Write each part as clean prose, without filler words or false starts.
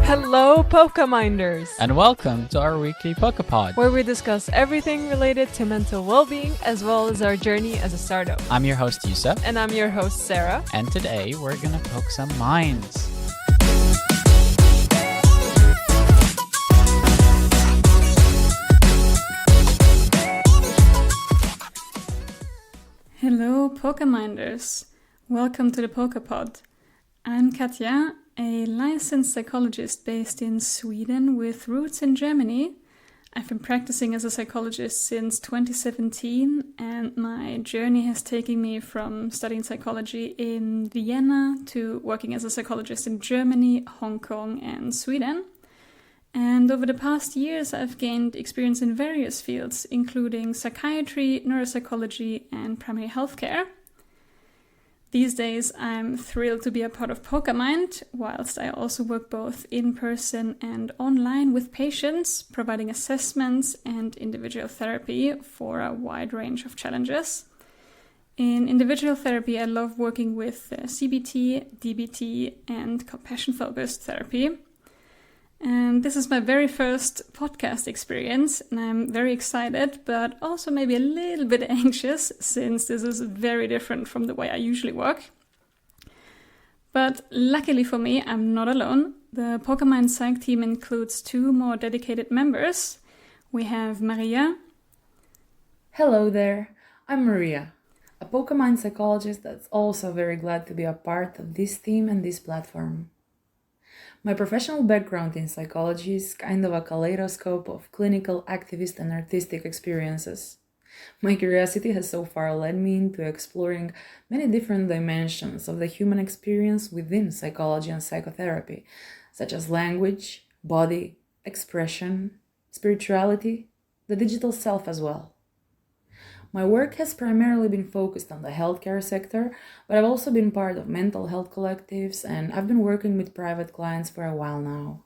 Hello, Pokeminders! And welcome to our weekly Pokepod, where we discuss everything related to mental well-being as well as our journey as a startup. I'm your host Yusuf. And I'm your host Sarah. And today we're gonna poke some minds. Hello, Pokeminders! Welcome to the Pokepod. I'm Katja, a licensed psychologist based in Sweden with roots in Germany. I've been practicing as a psychologist since 2017, and my journey has taken me from studying psychology in Vienna to working as a psychologist in Germany, Hong Kong, and Sweden. And over the past years, I've gained experience in various fields, including psychiatry, neuropsychology, and primary healthcare. These days, I'm thrilled to be a part of PokeMind, whilst I also work both in person and online with patients, providing assessments and individual therapy for a wide range of challenges. In individual therapy, I love working with CBT, DBT, and compassion-focused therapy. And this is my very first podcast experience, and I'm very excited, but also maybe a little bit anxious, since this is very different from the way I usually work. But luckily for me, I'm not alone. The Pokemon Psych team includes two more dedicated members. We have Maria. Hello there, I'm Maria, a Pokemon psychologist that's also very glad to be a part of this team and this platform. My professional background in psychology is kind of a kaleidoscope of clinical, activist, and artistic experiences. My curiosity has so far led me into exploring many different dimensions of the human experience within psychology and psychotherapy, such as language, body, expression, spirituality, the digital self as well. My work has primarily been focused on the healthcare sector, but I've also been part of mental health collectives, and I've been working with private clients for a while now.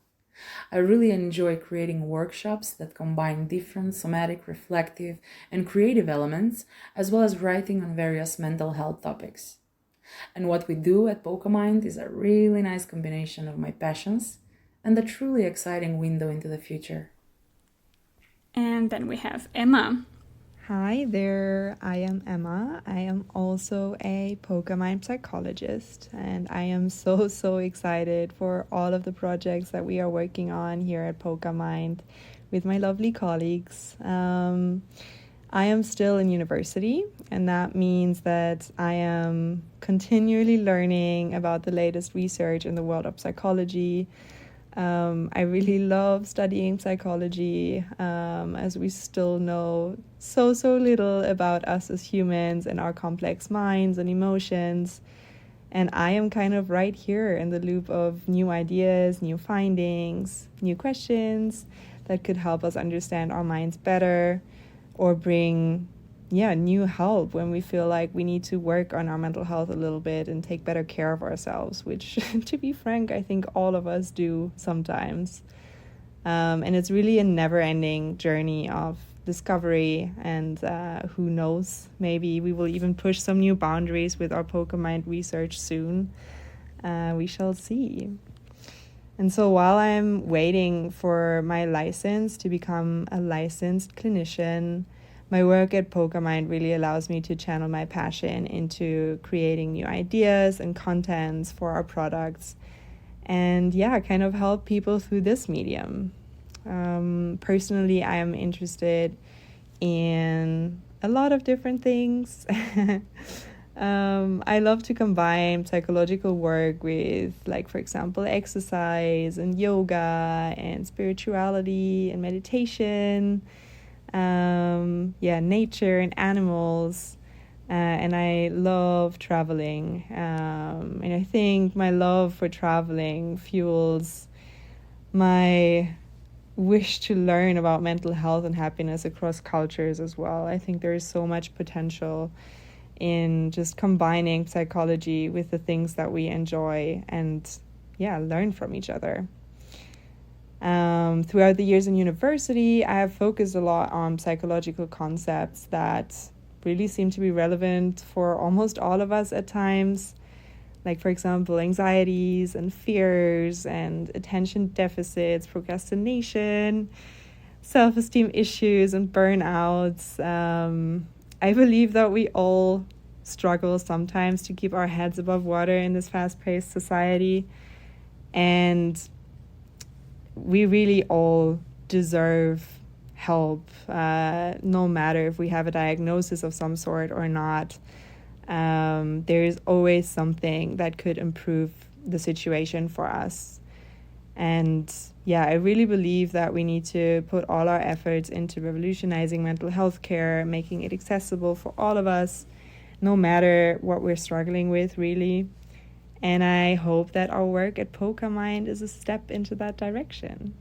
I really enjoy creating workshops that combine different somatic, reflective, and creative elements, as well as writing on various mental health topics. And what we do at PokeMind is a really nice combination of my passions and a truly exciting window into the future. And then we have Emma. Hi there, I am Emma. I am also a Pokemon psychologist, and I am so excited for all of the projects that we are working on here at Pokemind with my lovely colleagues. I am still in university, and that means that I am continually learning about the latest research in the world of psychology. I really love studying psychology, as we still know so little about us as humans and our complex minds and emotions. And I am kind of right here in the loop of new ideas, new findings, new questions that could help us understand our minds better or bring new help when we feel like we need to work on our mental health a little bit and take better care of ourselves, which, to be frank, I think all of us do sometimes. And it's really a never-ending journey of discovery, and who knows, maybe we will even push some new boundaries with our Pokemon research soon. We shall see. And so while I'm waiting for my license to become a licensed clinician, my work at PokeMind really allows me to channel my passion into creating new ideas and contents for our products and kind of help people through this medium. Personally, I am interested in a lot of different things. I love to combine psychological work with, like, for example, exercise and yoga and spirituality and meditation. Nature and animals, and I love traveling, and I think my love for traveling fuels my wish to learn about mental health and happiness across cultures as well. I think there is so much potential in just combining psychology with the things that we enjoy and learn from each other. Throughout the years in university, I have focused a lot on psychological concepts that really seem to be relevant for almost all of us at times, like, for example, anxieties and fears and attention deficits, procrastination, self-esteem issues and burnouts. I believe that we all struggle sometimes to keep our heads above water in this fast-paced society, and we really all deserve help, no matter if we have a diagnosis of some sort or not. There is always something that could improve the situation for us. And yeah, I really believe that we need to put all our efforts into revolutionizing mental health care, making it accessible for all of us, no matter what we're struggling with, really. And I hope that our work at PokeMind is a step into that direction.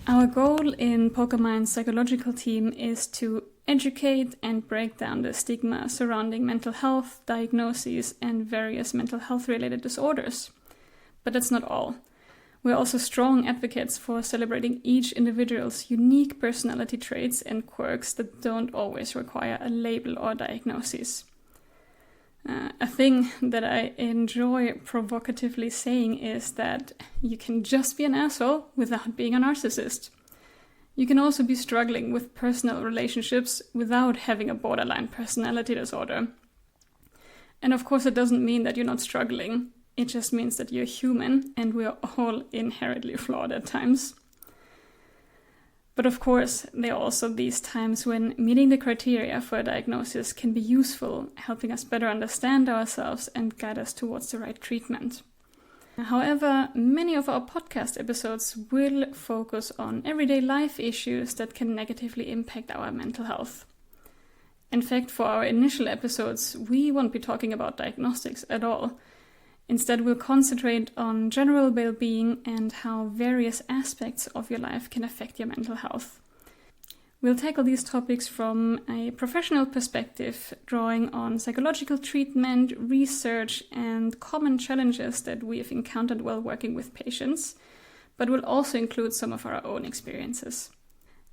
Our goal in PokeMind's psychological team is to educate and break down the stigma surrounding mental health, diagnoses, and various mental health-related disorders. But that's not all. We're also strong advocates for celebrating each individual's unique personality traits and quirks that don't always require a label or diagnosis. A thing that I enjoy provocatively saying is that you can just be an asshole without being a narcissist. You can also be struggling with personal relationships without having a borderline personality disorder. And of course, it doesn't mean that you're not struggling. It just means that you're human and we're all inherently flawed at times. But of course, there are also these times when meeting the criteria for a diagnosis can be useful, helping us better understand ourselves and guide us towards the right treatment. However, many of our podcast episodes will focus on everyday life issues that can negatively impact our mental health. In fact, for our initial episodes, we won't be talking about diagnostics at all. Instead, we'll concentrate on general well-being and how various aspects of your life can affect your mental health. We'll tackle these topics from a professional perspective, drawing on psychological treatment, research, and common challenges that we have encountered while working with patients, but we'll also include some of our own experiences.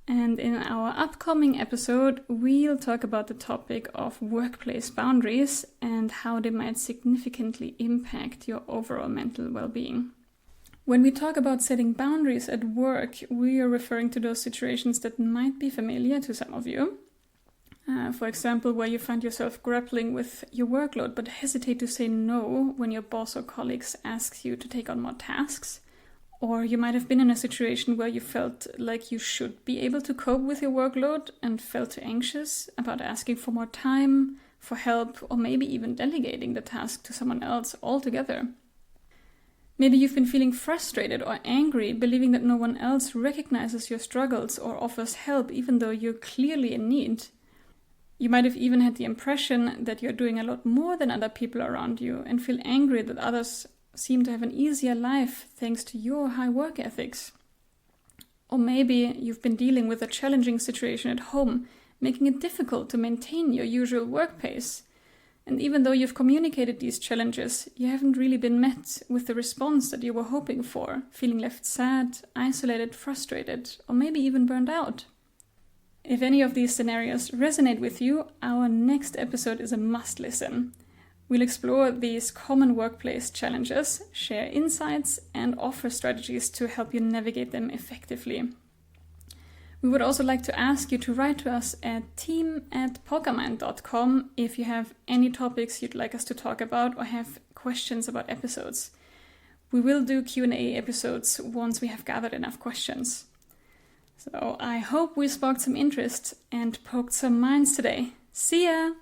And in our upcoming episode, we'll talk about the topic of workplace boundaries and how they might significantly impact your overall mental well-being. When we talk about setting boundaries at work, we are referring to those situations that might be familiar to some of you. For example, where you find yourself grappling with your workload but hesitate to say no when your boss or colleagues ask you to take on more tasks. Or you might have been in a situation where you felt like you should be able to cope with your workload and felt too anxious about asking for more time, for help, or maybe even delegating the task to someone else altogether. Maybe you've been feeling frustrated or angry, believing that no one else recognizes your struggles or offers help even though you're clearly in need. You might have even had the impression that you're doing a lot more than other people around you and feel angry that others seem to have an easier life thanks to your high work ethics. Or maybe you've been dealing with a challenging situation at home, making it difficult to maintain your usual work pace. And even though you've communicated these challenges, you haven't really been met with the response that you were hoping for, feeling left sad, isolated, frustrated, or maybe even burned out. If any of these scenarios resonate with you, our next episode is a must listen. We'll explore these common workplace challenges, share insights, and offer strategies to help you navigate them effectively. We would also like to ask you to write to us at team@PokeMind.com if you have any topics you'd like us to talk about or have questions about episodes. We will do Q&A episodes once we have gathered enough questions. So I hope we sparked some interest and poked some minds today. See ya!